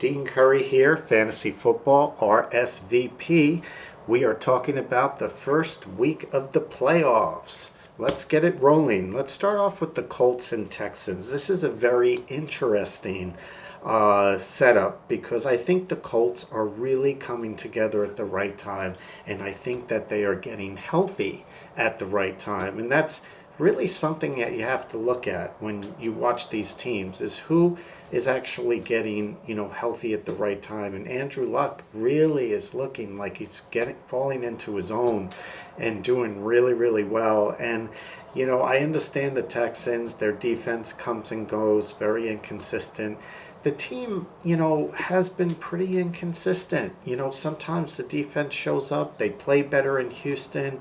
Dean Curry here, Fantasy Football RSVP. We are talking about the first week of the playoffs. Let's get it rolling. Let's start off with the Colts and Texans. This is a very interesting setup because I think the Colts are really coming together at the right time, and I think that they are getting healthy at the right time. And that's really something that you have to look at when you watch these teams is who is actually getting healthy at the right time. And Andrew Luck really is looking like he's getting falling into his own and doing really well. And I understand the Texans, their defense comes and goes, very inconsistent. The team, has been pretty inconsistent. Sometimes the defense shows up, they play better in Houston.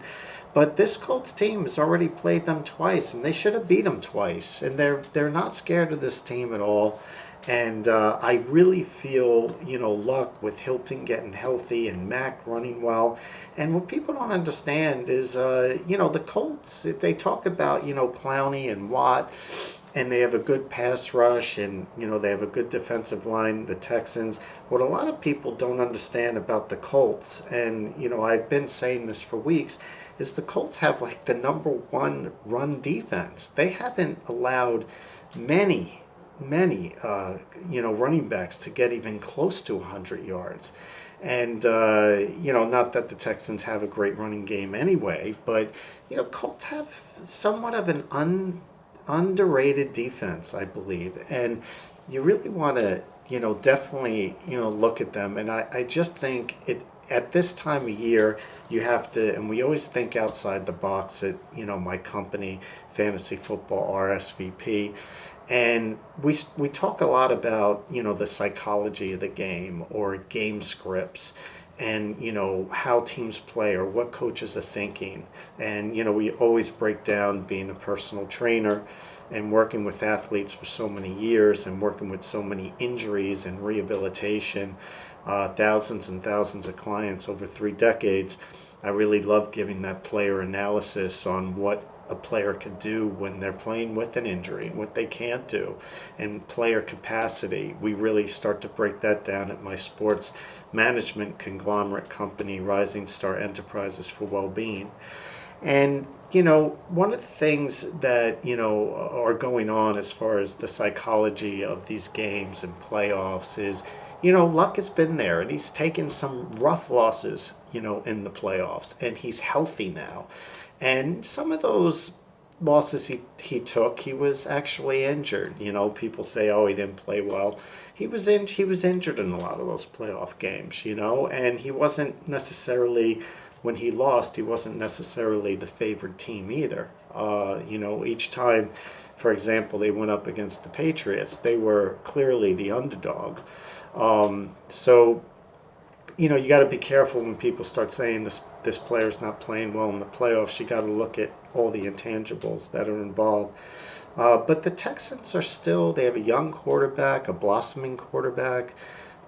But this Colts team has already played them twice, and they should have beat them twice. And they're not scared of this team at all. And I really feel, Luck with Hilton getting healthy and Mack running well. And what people don't understand is, the Colts, they talk about, Clowney and Watt, and they have a good pass rush, and they have a good defensive line, the Texans. What a lot of people don't understand about the Colts, and I've been saying this for weeks, is the Colts have like the number one run defense. They haven't allowed many running backs to get even close to 100 yards. And, not that the Texans have a great running game anyway, but, Colts have somewhat of an underrated defense, I believe. And you really want to, definitely, look at them. And I just think at this time of year, you have to, and we always think outside the box at, my company, Fantasy Football RSVP. And we talk a lot about, the psychology of the game or game scripts and, how teams play or what coaches are thinking. And, we always break down being a personal trainer and working with athletes for so many years and working with so many injuries and rehabilitation, thousands and thousands of clients over 3 decades. I really love giving that player analysis on what a player could do when they're playing with an injury, what they can't do, and player capacity. We really start to break that down at my sports management conglomerate company, Rising Star Enterprises for Wellbeing. And, one of the things that, are going on as far as the psychology of these games and playoffs is, Luck has been there and he's taken some rough losses, in the playoffs, and he's healthy now. And some of those losses he took, he was actually injured. People say, oh, he didn't play well. He was injured in a lot of those playoff games, and he wasn't necessarily, when he lost, he wasn't necessarily the favored team either. Each time, for example, they went up against the Patriots, they were clearly the underdog. So you got to be careful when people start saying this player's not playing well in the playoffs. You got to look at all the intangibles that are involved. But the Texans are still, they have a young quarterback, a blossoming quarterback,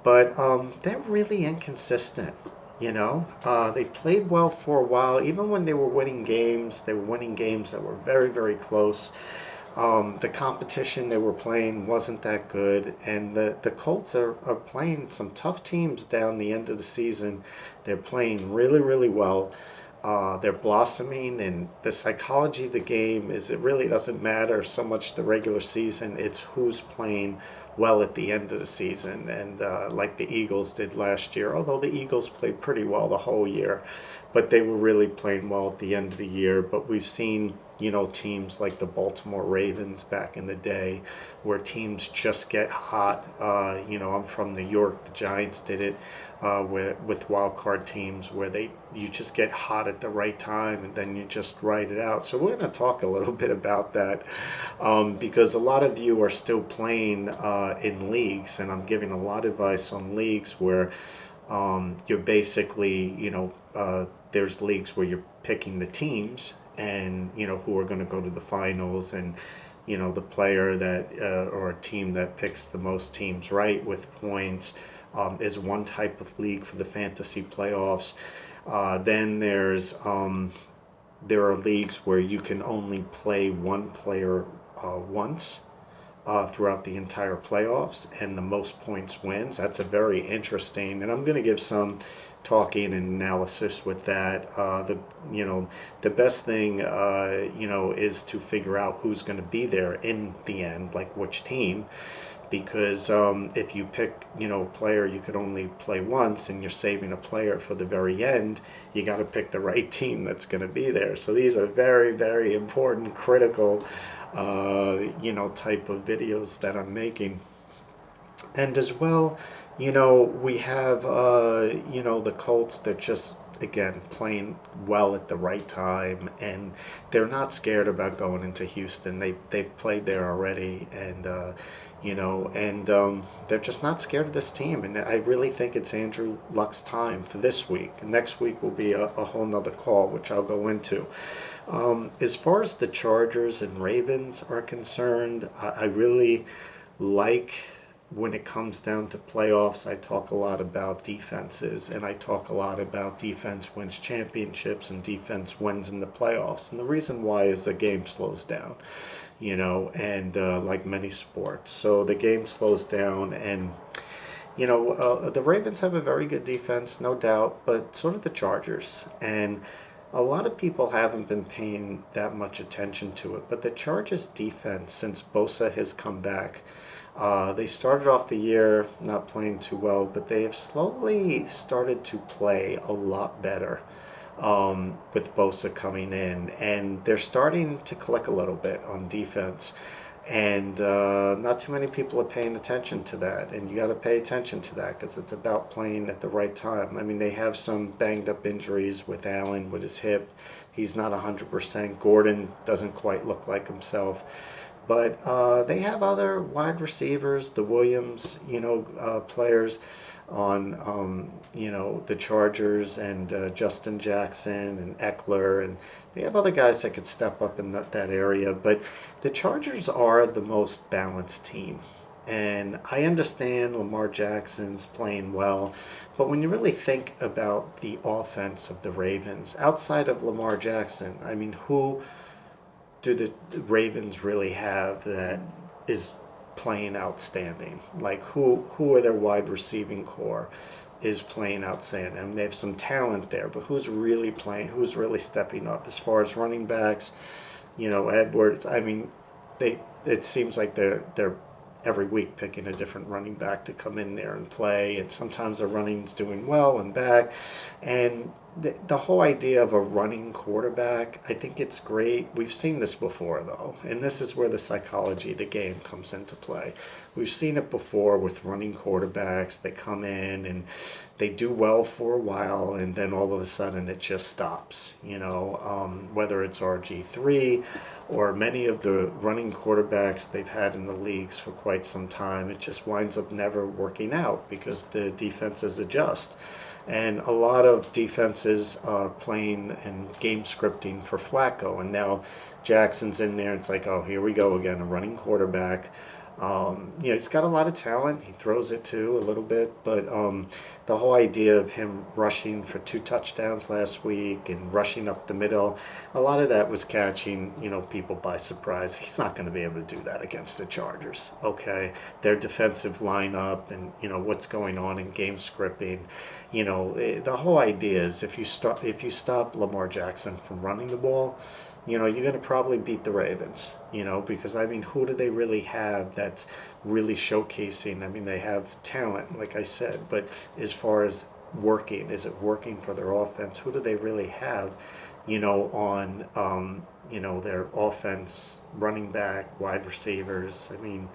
but they're really inconsistent. They played well for a while. Even when they were winning games, they were winning games that were very close. The competition they were playing wasn't that good, and the Colts are playing some tough teams down the end of the season. They're playing really well. They're blossoming, and the psychology of the game is it really doesn't matter so much the regular season. It's who's playing well at the end of the season, and like the Eagles did last year, although the Eagles played pretty well the whole year, but they were really playing well at the end of the year. But we've seen teams like the Baltimore Ravens back in the day where teams just get hot. I'm from New York. The Giants did it with wild card teams where you just get hot at the right time and then you just ride it out. So we're going to talk a little bit about that because a lot of you are still playing in leagues, and I'm giving a lot of advice on leagues where you're basically, there's leagues where you're picking the teams and who are going to go to the finals, and the player that or a team that picks the most teams right with points is one type of league for the fantasy playoffs. Then there are leagues where you can only play one player once, throughout the entire playoffs, and the most points wins. That's a very interesting, and I'm going to give some talking and analysis with that. The best thing is to figure out who's going to be there in the end, like which team, because if you pick a player you could only play once and you're saving a player for the very end, you got to pick the right team that's going to be there. So these are very, very important, critical type of videos that I'm making. And as well, we have the Colts that just again playing well at the right time, and they're not scared about going into Houston. They've played there already, and they're just not scared of this team. And I really think it's Andrew Luck's time for this week. Next week will be a whole nother call, which I'll go into. As far as the Chargers and Ravens are concerned, I really like, when it comes down to playoffs, I talk a lot about defenses, and I talk a lot about defense wins championships and defense wins in the playoffs. And the reason why is the game slows down, and like many sports. So the game slows down, and the Ravens have a very good defense, no doubt, but so do the Chargers. And a lot of people haven't been paying that much attention to it, but the Chargers defense, since Bosa has come back, they started off the year not playing too well, but they have slowly started to play a lot better with Bosa coming in, and they're starting to click a little bit on defense. And not too many people are paying attention to that, and you got to pay attention to that because it's about playing at the right time. I mean, they have some banged up injuries with Allen with his hip. He's not 100%. Gordon doesn't quite look like himself. But they have other wide receivers, the Williams, players on, the Chargers, and Justin Jackson and Eckler, and they have other guys that could step up in that area. But the Chargers are the most balanced team. And I understand Lamar Jackson's playing well, but when you really think about the offense of the Ravens, outside of Lamar Jackson, I mean, who do the Ravens really have that is playing outstanding? Like who are their wide receiving core is playing outstanding? I mean, they have some talent there, but who's really playing? Who's really stepping up as far as running backs? Edwards. I mean, it seems like they're every week picking a different running back to come in there and play, and sometimes the running's doing well and back. And the whole idea of a running quarterback, I think it's great. We've seen this before, though, and this is where the psychology of the game comes into play. We've seen it before with running quarterbacks. They come in and they do well for a while, and then all of a sudden it just stops, whether it's RG3 or many of the running quarterbacks they've had in the leagues for quite some time. It just winds up never working out because the defenses adjust. And a lot of defenses are playing and game scripting for Flacco. And now Jackson's in there. It's like, oh, here we go again, a running quarterback. He's got a lot of talent. He throws it too a little bit, but the whole idea of him rushing for 2 touchdowns last week and rushing up the middle, a lot of that was catching people by surprise. He's not going to be able to do that against the Chargers. Okay, their defensive lineup and what's going on in game scripting. The whole idea is if you stop Lamar Jackson from running the ball, you're going to probably beat the Ravens, because, I mean, who do they really have that's really showcasing? I mean, they have talent, like I said, but as far as working, is it working for their offense? Who do they really have, on, their offense, running back, wide receivers? I mean,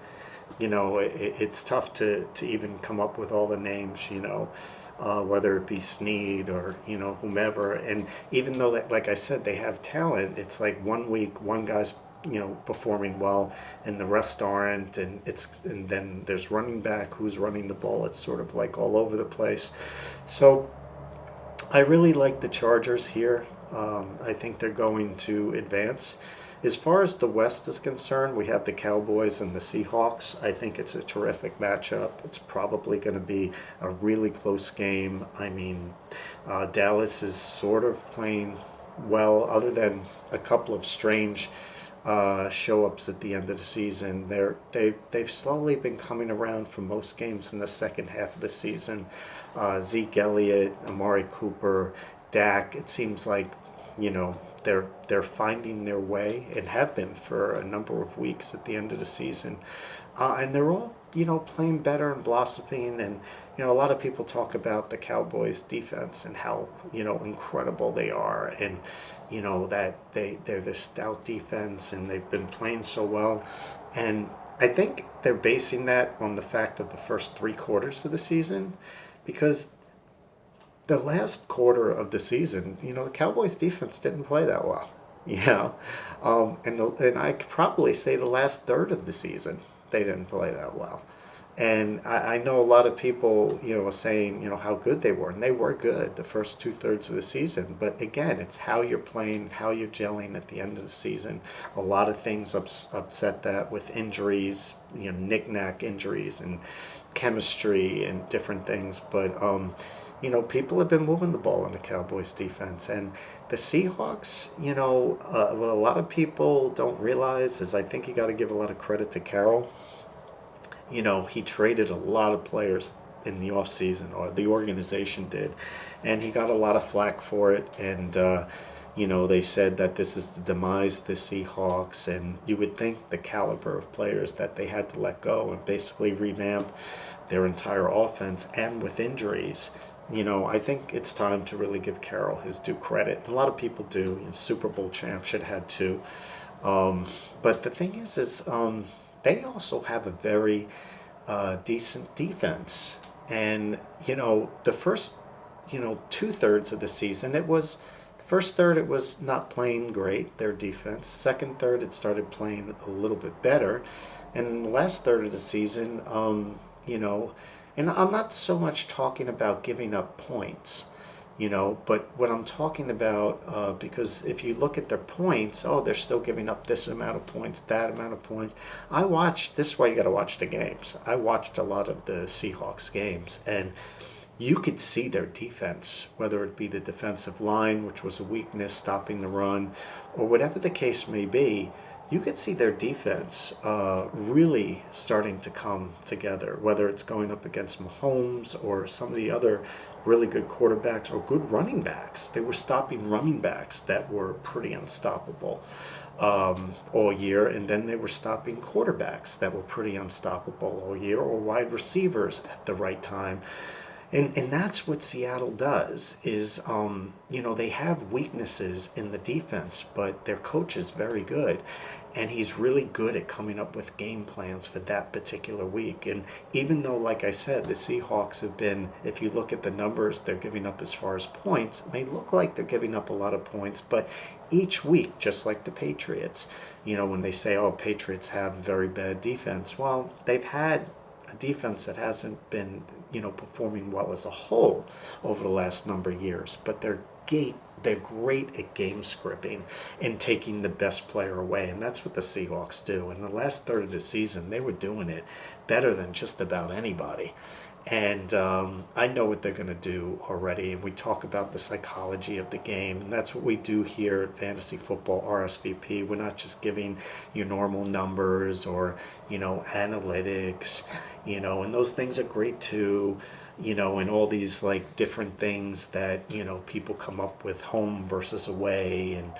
it's tough to even come up with all the names, whether it be Snead or whomever. And even though that, like I said, they have talent, it's like one week one guy's performing well and the rest aren't, and then there's running back who's running the ball. It's sort of like all over the place. So I really like the Chargers here. I think they're going to advance. As far as the West is concerned, we have the Cowboys and the Seahawks. I think it's a terrific matchup. It's probably going to be a really close game. I mean, Dallas is sort of playing well, other than a couple of strange show ups at the end of the season. They've slowly been coming around for most games in the second half of the season. Zeke Elliott, Amari Cooper, Dak. It seems like they're finding their way and have been for a number of weeks at the end of the season, and they're all playing better and blossoming. And a lot of people talk about the Cowboys defense and how incredible they are, and that they're this stout defense and they've been playing so well. And I think they're basing that on the fact of the first 3 quarters of the season, because the last quarter of the season, the Cowboys defense didn't play that well. Yeah, and I could probably say the last third of the season they didn't play that well. And I know a lot of people, are saying, how good they were, and they were good the first 2/3 of the season. But again, it's how you're playing, how you're gelling at the end of the season. A lot of things upset that with injuries, knick-knack injuries and chemistry and different things. But people have been moving the ball in the Cowboys defense. And the Seahawks, what a lot of people don't realize is, I think you got to give a lot of credit to Carroll. He traded a lot of players in the offseason, or the organization did, and he got a lot of flack for it. And they said that this is the demise of the Seahawks, and you would think the caliber of players that they had to let go and basically revamp their entire offense, and with injuries, I think it's time to really give Carroll his due credit. A lot of people do. Super Bowl champ should have had two. But the thing is they also have a very decent defense. And the first 2/3 of the season, first third it was not playing great, their defense. Second third it started playing a little bit better, and in the last third of the season, and I'm not so much talking about giving up points, but what I'm talking about, because if you look at their points, they're still giving up this amount of points, that amount of points. This is why you got to watch the games. I watched a lot of the Seahawks games, and you could see their defense, whether it be the defensive line, which was a weakness, stopping the run, or whatever the case may be. You could see their defense really starting to come together, whether it's going up against Mahomes or some of the other really good quarterbacks or good running backs. They were stopping running backs that were pretty unstoppable all year, and then they were stopping quarterbacks that were pretty unstoppable all year, or wide receivers at the right time. And that's what Seattle does, is, they have weaknesses in the defense, but their coach is very good. And he's really good at coming up with game plans for that particular week. And even though, like I said, the Seahawks have been, if you look at the numbers they're giving up as far as points, it may look like they're giving up a lot of points, but each week, just like the Patriots, when they say, Patriots have very bad defense, well, they've had a defense that hasn't been, performing well as a whole over the last number of years, but they're great at game scripting and taking the best player away, and that's what the Seahawks do. In the last third of the season, they were doing it better than just about anybody. And I know what they're going to do already. And we talk about the psychology of the game. And that's what we do here at Fantasy Football RSVP. We're not just giving you normal numbers or, analytics, and those things are great too, and all these like different things that, people come up with, home versus away, and,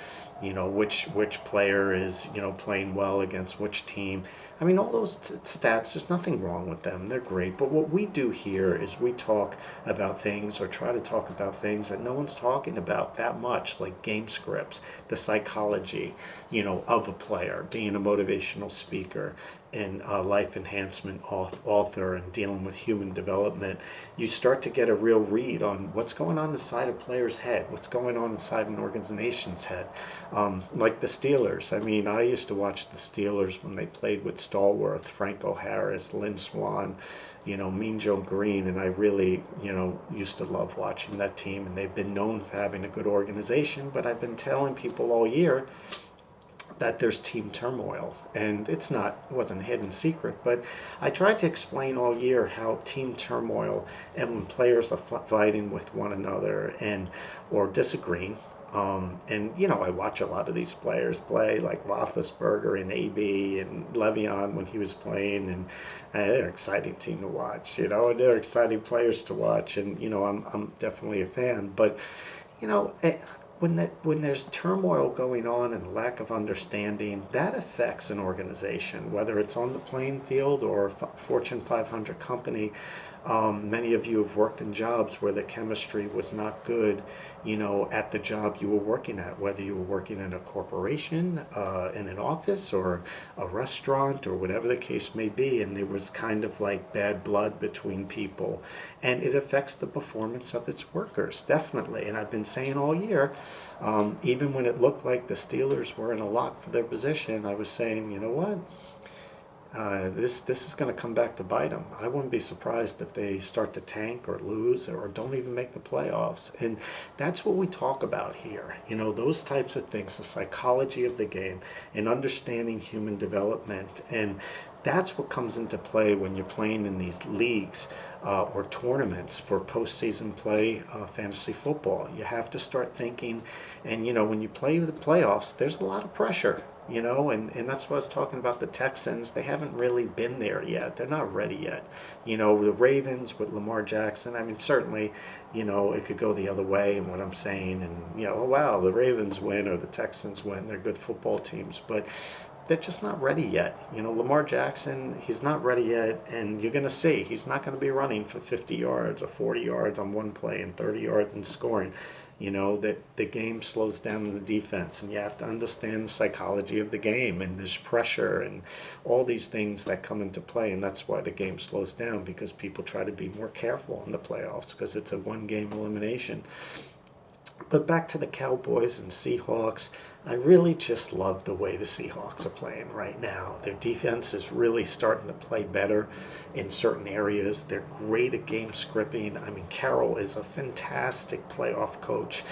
which player is, playing well against which team. I mean, all those stats, there's nothing wrong with them. They're great. But what we do here is we talk about things, or try to talk about things that no one's talking about that much, like game scripts, the psychology, of a player, being a motivational speaker, and life enhancement author, and dealing with human development. You start to get a real read on what's going on inside a player's head, what's going on inside an organization's head. Like the Steelers. I mean, I used to watch the Steelers when they played with Stallworth, Franco Harris, Lynn Swan, Mean Joe Green, and I really, used to love watching that team. And they've been known for having a good organization, but I've been telling people all year that there's team turmoil, and it wasn't a hidden secret, but I tried to explain all year how team turmoil, and when players are fighting with one another or disagreeing, And I watch a lot of these players play, like Roethlisberger and AB and Le'Veon when he was playing, and they're an exciting team to watch, and they're exciting players to watch, and I'm definitely a fan. But you know, eh, when there's turmoil going on and lack of understanding, that affects an organization, whether it's on the playing field or a Fortune 500 company. Many of you have worked in jobs where the chemistry was not good, at the job you were working at, whether you were working in a corporation, in an office, or a restaurant, or whatever the case may be, and there was kind of like bad blood between people, and it affects the performance of its workers, definitely. And I've been saying all year, even when it looked like the Steelers were in a lock for their position, I was saying, you know what? This is going to come back to bite them. I wouldn't be surprised if they start to tank or lose or don't even make the playoffs. And that's what we talk about here. Those types of things, the psychology of the game and understanding human development. And that's what comes into play when you're playing in these leagues or tournaments for postseason play, fantasy football. You have to start thinking, and when you play the playoffs, there's a lot of pressure. And that's what I was talking about. The Texans, they haven't really been there yet. They're not ready yet. The Ravens with Lamar Jackson, I mean, certainly, it could go the other way in what I'm saying. And, oh, wow, the Ravens win or the Texans win. They're good football teams. But they're just not ready yet. Lamar Jackson, he's not ready yet. And you're going to see, he's not going to be running for 50 yards or 40 yards on one play and 30 yards in scoring. That the game slows down in the defense, and you have to understand the psychology of the game, and there's pressure and all these things that come into play, and that's why the game slows down, because people try to be more careful in the playoffs because it's a one-game elimination. But back to the Cowboys and Seahawks, I really just love the way the Seahawks are playing right now. Their defense is really starting to play better in certain areas. They're great at game scripting. I mean, Carroll is a fantastic playoff coach,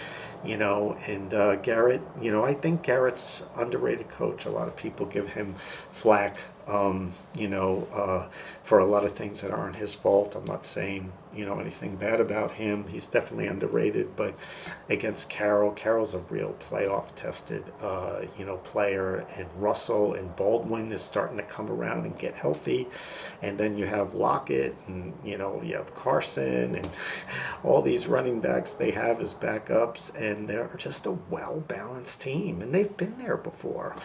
and Garrett, I think Garrett's underrated coach. A lot of people give him flack, for a lot of things that aren't his fault. I'm not saying, anything bad about him. He's definitely underrated, but against Carroll's a real playoff tested, player, and Russell and Baldwin is starting to come around and get healthy. And then you have Lockett, and, you have Carson, and all these running backs they have as backups, and they're just a well-balanced team, and they've been there before.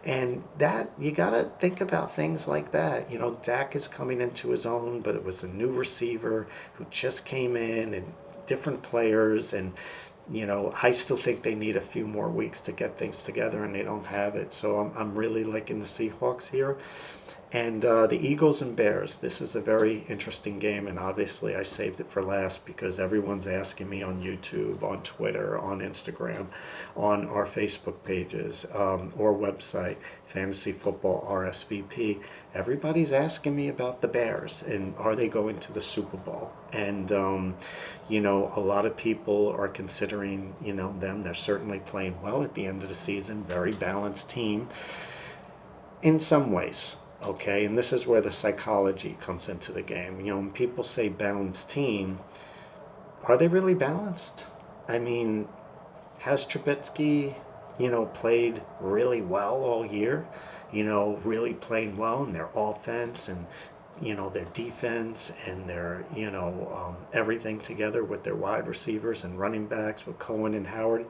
And that, you got to think about things like that. Dak is coming into his own, but it was a new receiver who just came in, and different players. And, I still think they need a few more weeks to get things together, and they don't have it. So I'm really liking the Seahawks here. And the Eagles and Bears, this is a very interesting game, and obviously I saved it for last because everyone's asking me on YouTube, on Twitter, on Instagram, on our Facebook pages, or website, Fantasy Football RSVP. Everybody's asking me about the Bears and are they going to the Super Bowl? And, a lot of people are considering, them. They're certainly playing well at the end of the season, very balanced team in some ways. Okay, and this is where the psychology comes into the game. When people say balanced team, are they really balanced? I mean, has Trubisky, played really well all year? Really playing well in their offense and, their defense and their, everything together with their wide receivers and running backs with Cohen and Howard.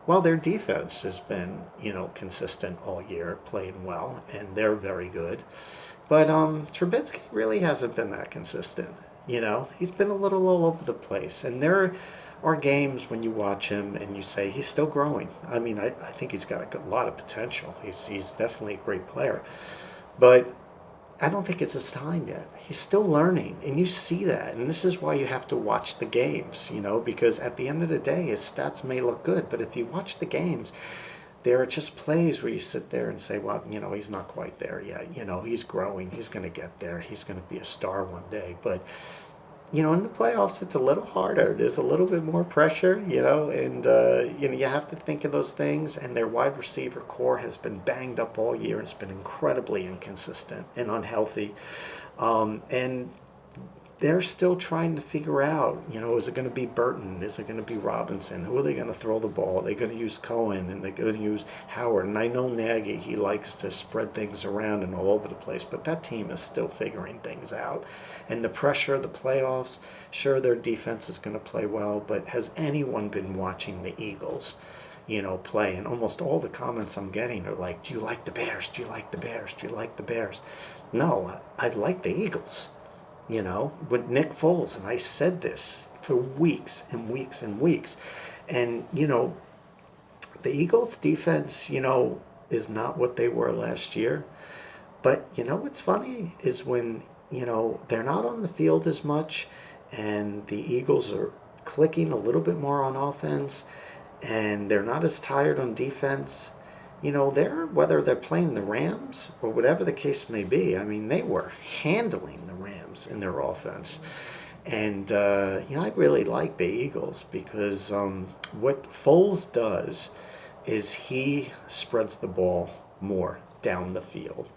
Well, their defense has been, consistent all year, playing well, and they're very good. But Trubisky really hasn't been that consistent. He's been a little all over the place. And there are games when you watch him and you say he's still growing. I mean, I think he's got a lot of potential. He's definitely a great player. But I don't think it's his time yet. He's still learning, and you see that. And this is why you have to watch the games, because at the end of the day, his stats may look good, but if you watch the games, there are just plays where you sit there and say, well, he's not quite there yet. He's growing. He's going to get there. He's going to be a star one day. But in the playoffs, it's a little harder. There's a little bit more pressure, and, you have to think of those things. And their wide receiver core has been banged up all year. It's been incredibly inconsistent and unhealthy. And they're still trying to figure out, is it going to be Burton? Is it going to be Robinson? Who are they going to throw the ball? Are they going to use Cohen and they're going to use Howard? And I know Nagy, he likes to spread things around and all over the place, but that team is still figuring things out. And the pressure of the playoffs, sure, their defense is going to play well, but has anyone been watching the Eagles? Play. And almost all the comments I'm getting are like, do you like the Bears? Do you like the Bears? Do you like the Bears? No, I like the Eagles, with Nick Foles. And I said this for weeks and weeks and weeks. And, the Eagles defense, is not what they were last year. But, what's funny is when, they're not on the field as much and the Eagles are clicking a little bit more on offense, and they're not as tired on defense. Whether they're playing the Rams or whatever the case may be, I mean, they were handling the Rams in their offense. And, I really like the Eagles because what Foles does is he spreads the ball more down the field.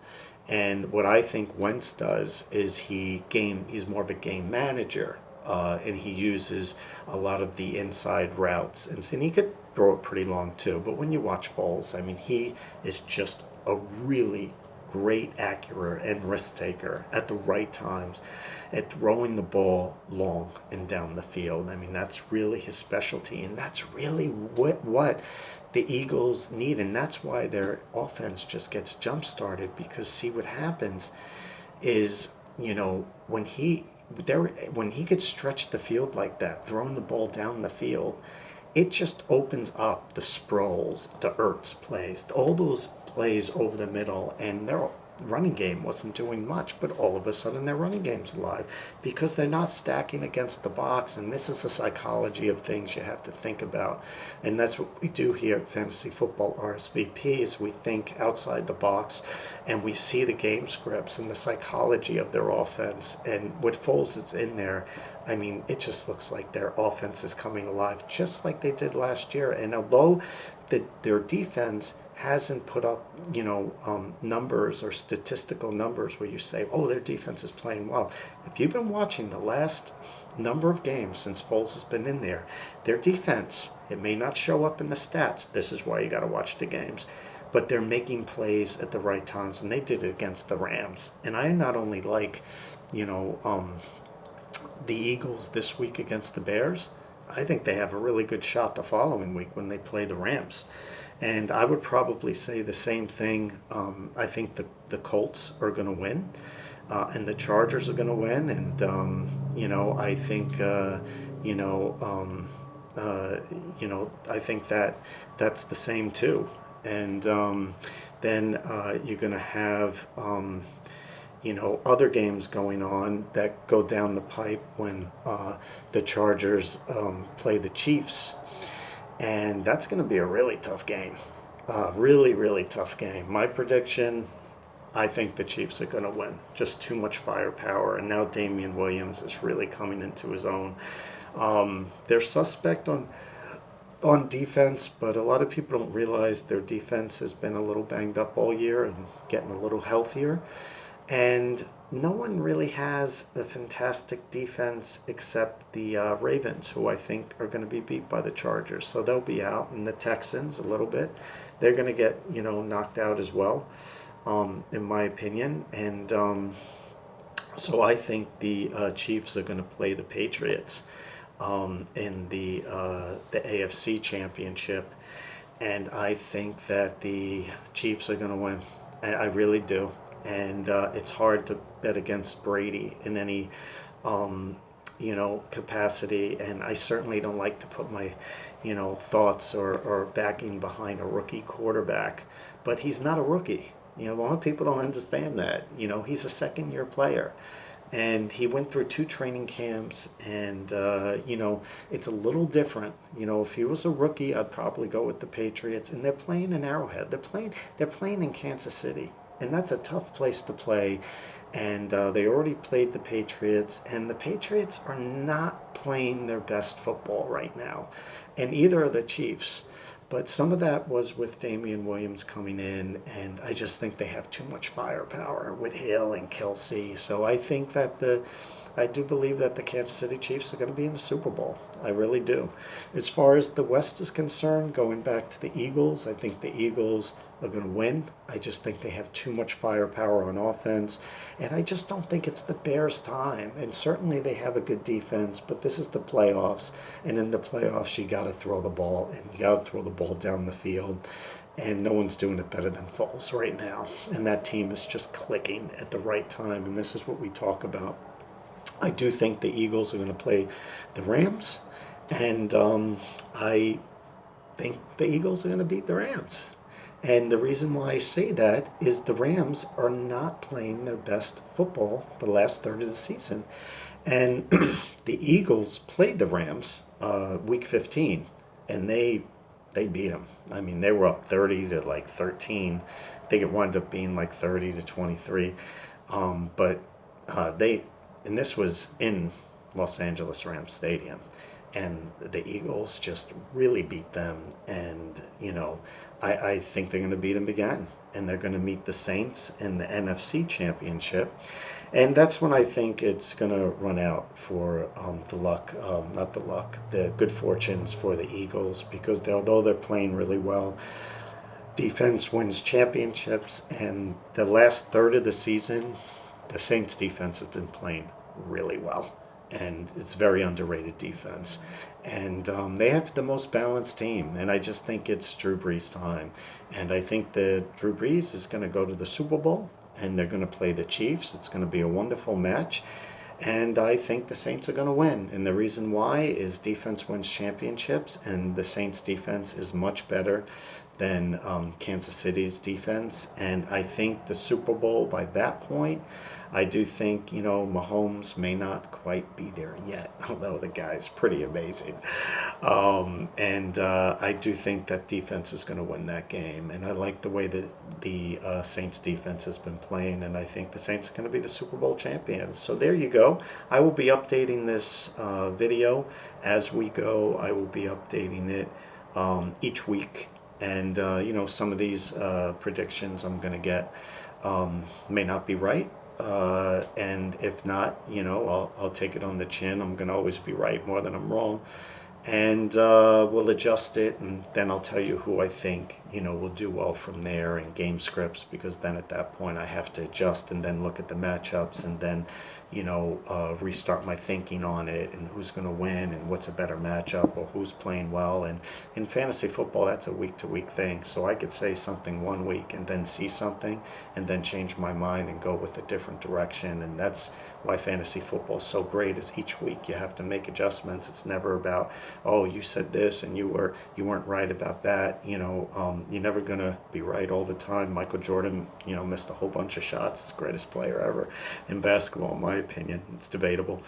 And what I think Wentz does is he's more of a game manager. And he uses a lot of the inside routes. And he could throw it pretty long too. But when you watch Foles, I mean, he is just a really great, accurate, and risk taker at the right times at throwing the ball long and down the field. I mean, that's really his specialty. And that's really what the Eagles need. And that's why their offense just gets jump-started, because see what happens is, when he could stretch the field like that, throwing the ball down the field, it just opens up the Sproles, the Ertz plays, all those plays over the middle, and their running game wasn't doing much, but all of a sudden their running game's alive because they're not stacking against the box. And this is the psychology of things you have to think about. And that's what we do here at Fantasy Football RSVP, is we think outside the box and we see the game scripts and the psychology of their offense. And what Foles is in there, I mean, it just looks like their offense is coming alive just like they did last year. And although their defense hasn't put up, numbers or statistical numbers where you say, oh, their defense is playing well. If you've been watching the last number of games since Foles has been in there, their defense, it may not show up in the stats. This is why you got to watch the games. But they're making plays at the right times, and they did it against the Rams. And I not only like, the Eagles this week against the Bears, I think they have a really good shot the following week when they play the Rams. And I would probably say the same thing. I think the Colts are going to win, and the Chargers are going to win. And, I think, I think that's the same too. And then you're going to have, other games going on that go down the pipe when the Chargers play the Chiefs. And that's going to be a really tough game. Really, really tough game. My prediction, I think the Chiefs are going to win. Just too much firepower. And now Damian Williams is really coming into his own. They're suspect on defense, but a lot of people don't realize their defense has been a little banged up all year and getting a little healthier. And no one really has a fantastic defense except the Ravens, who I think are going to be beat by the Chargers. So they'll be out. And the Texans, a little bit. They're going to get, knocked out as well, in my opinion. And so I think the Chiefs are going to play the Patriots in the AFC Championship. And I think that the Chiefs are going to win. I really do. And it's hard to bet against Brady in any, capacity. And I certainly don't like to put my, thoughts or backing behind a rookie quarterback. But he's not a rookie. A lot of people don't understand that. He's a second-year player. And he went through 2 training camps, and, it's a little different. If he was a rookie, I'd probably go with the Patriots. And they're playing in Arrowhead. They're playing in Kansas City. And that's a tough place to play. And they already played the Patriots. And the Patriots are not playing their best football right now. And either are the Chiefs. But some of that was with Damian Williams coming in. And I just think they have too much firepower with Hill and Kelsey. So I think that the I do believe that the Kansas City Chiefs are going to be in the Super Bowl. I really do. As far as the West is concerned, going back to the Eagles, I think the Eagles are going to win. I just think they have too much firepower on offense, and I just don't think it's the Bears' time. And certainly they have a good defense, but this is the playoffs, and in the playoffs you got to throw the ball, and you got to throw the ball down the field. And no one's doing it better than Foles right now. And that team is just clicking at the right time. And this is what we talk about. I do think the Eagles are going to play the Rams. And I think the Eagles are going to beat the Rams. And the reason why I say that is the Rams are not playing their best football the last third of the season. And the Eagles played the Rams week 15, and they beat them. I mean, they were up 30 to like 13. I think it wound up being like 30 to 23. But and this was in Los Angeles Rams Stadium. And the Eagles just really beat them. And, I think they're going to beat them again. And they're going to meet the Saints in the NFC Championship. And that's when I think it's going to run out for the good fortunes for the Eagles, because although they're playing really well, defense wins championships, and the last third of the season, the Saints defense has been playing really well, and it's very underrated defense. And they have the most balanced team, and I just think it's Drew Brees' time. And I think that Drew Brees is going to go to the Super Bowl, and they're going to play the Chiefs. It's going to be a wonderful match. And I think the Saints are going to win. And the reason why is defense wins championships, and the Saints defense is much better than Kansas City's defense. And I think the Super Bowl, by that point, I do think, Mahomes may not quite be there yet, although the guy's pretty amazing. I do think that defense is going to win that game. And I like the way that the Saints defense has been playing, and I think the Saints are going to be the Super Bowl champions. So there you go. I will be updating this video as we go. I will be updating it each week. And, some of these predictions I'm going to get may not be right. And if not, I'll take it on the chin. I'm going to always be right more than I'm wrong. And we'll adjust it, and then I'll tell you who I think, will do well from there, and game scripts, because then at that point I have to adjust and then look at the matchups, and then, restart my thinking on it, and who's going to win, and what's a better matchup, or who's playing well. And in fantasy football, that's a week-to-week thing. So I could say something one week and then see something and then change my mind and go with a different direction. And that's why fantasy football is so great, is each week you have to make adjustments. It's never about, oh, you said this and you weren't right about that. You're never gonna be right all the time. Michael Jordan, missed a whole bunch of shots. He's the greatest player ever in basketball, in my opinion. It's debatable.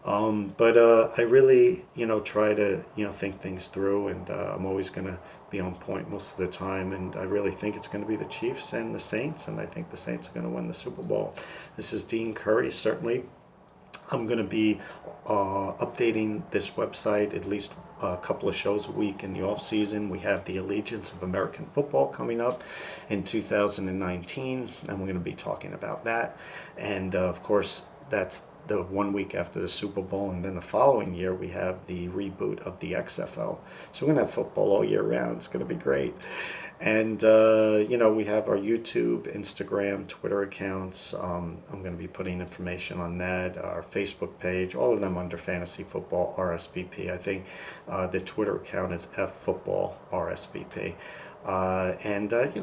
But I really, try to, think things through, and I'm always gonna be on point most of the time. And I really think it's going to be the Chiefs and the Saints, and I think the Saints are going to win the Super Bowl. This is Dean Curry. Certainly, I'm going to be updating this website at least a couple of shows a week in the off season. We have the Allegiance of American Football coming up in 2019, and we're going to be talking about that. And of course, that's the 1 week after the Super Bowl, and then the following year we have the reboot of the XFL. So we're going to have football all year round. It's going to be great. And, we have our YouTube, Instagram, Twitter accounts. I'm going to be putting information on that, our Facebook page, all of them under Fantasy Football RSVP. I think the Twitter account is FFootball RSVP.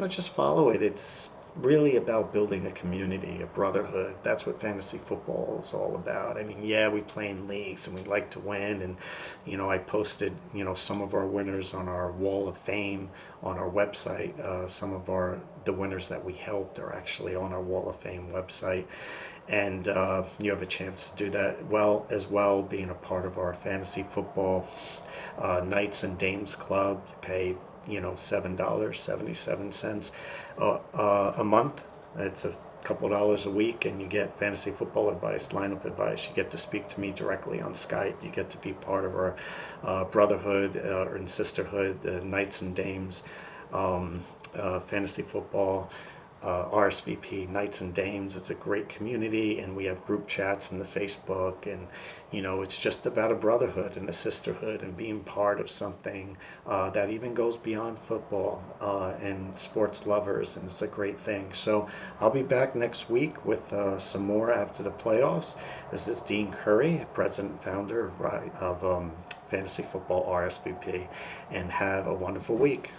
Just follow it. It's really about building a community, a brotherhood. That's what fantasy football is all about. I mean, yeah, we play in leagues and we like to win, and I posted some of our winners on our wall of fame on our website. Some of the winners that we helped are actually on our wall of fame website, and you have a chance to do that as well, being a part of our fantasy football Knights and Dames Club. You pay $7.77 a month. It's a couple dollars a week, and you get fantasy football advice, lineup advice. You get to speak to me directly on Skype. You get to be part of our brotherhood and sisterhood, the Knights and Dames fantasy football RSVP Knights and Dames. It's a great community, and we have group chats in the Facebook, and it's just about a brotherhood and a sisterhood and being part of something that even goes beyond football and sports lovers, and it's a great thing. So I'll be back next week with some more after the playoffs. This is Dean Curry, president and founder of Fantasy Football RSVP, and have a wonderful week.